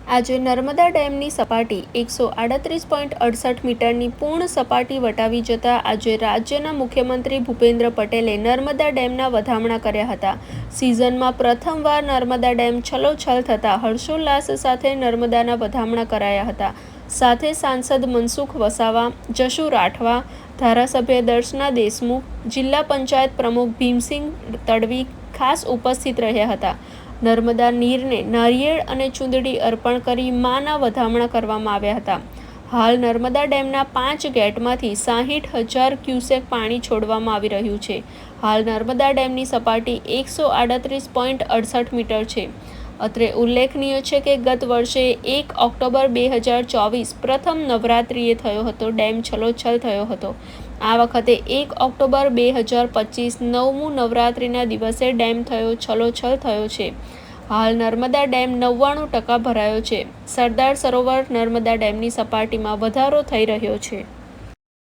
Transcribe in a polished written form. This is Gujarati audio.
આજે નર્મદા ડેમની સપાટી 138.68 મીટરની પૂર્ણ સપાટી વટાવી જતા આજે રાજ્યના મુખ્યમંત્રી ભૂપેન્દ્ર પટેલે નર્મદા ડેમના વધામણા કર્યા હતા. સિઝનમાં પ્રથમવાર નર્મદા ડેમ છલોછલ થતાં હર્ષોલ્લાસ સાથે નર્મદાના વધામણા કરાયા હતા. સાથે સાંસદ મનસુખ વસાવા, જશુ રાઠવા, ધારાસભ્ય દર્શના દેશમુખ, જિલ્લા પંચાયત પ્રમુખ ભીમસિંહ તડવી ખાસ ઉપસ્થિત રહ્યા હતા. નર્મદા નીરને નારિયેળ અને ચૂંદડી અર્પણ કરી માના વધામણા કરવામાં આવ્યા હતા. હાલ નર્મદા ડેમના 5 ગેટમાંથી 60,000 ક્યુસેક પાણી છોડવામાં આવી રહ્યું છે. હાલ નર્મદા ડેમની સપાટી 138.68 મીટર છે. અત્રે ઉલ્લેખનીય છે કે ગત વર્ષે 1 ઓક્ટોબર 2024 પ્રથમ નવરાત્રિએ થયો હતો ડેમ છલોછલ થયો હતો. આ વખતે 1 ઓક્ટોબર 2025 9મું નવરાત્રિના દિવસે ડેમ છલોછલ થયો છે. હાલ નર્મદા ડેમ 99% ભરાયો છે. સરદાર સરોવર નર્મદા ડેમની સપાટીમાં વધારો થઈ રહ્યો છે.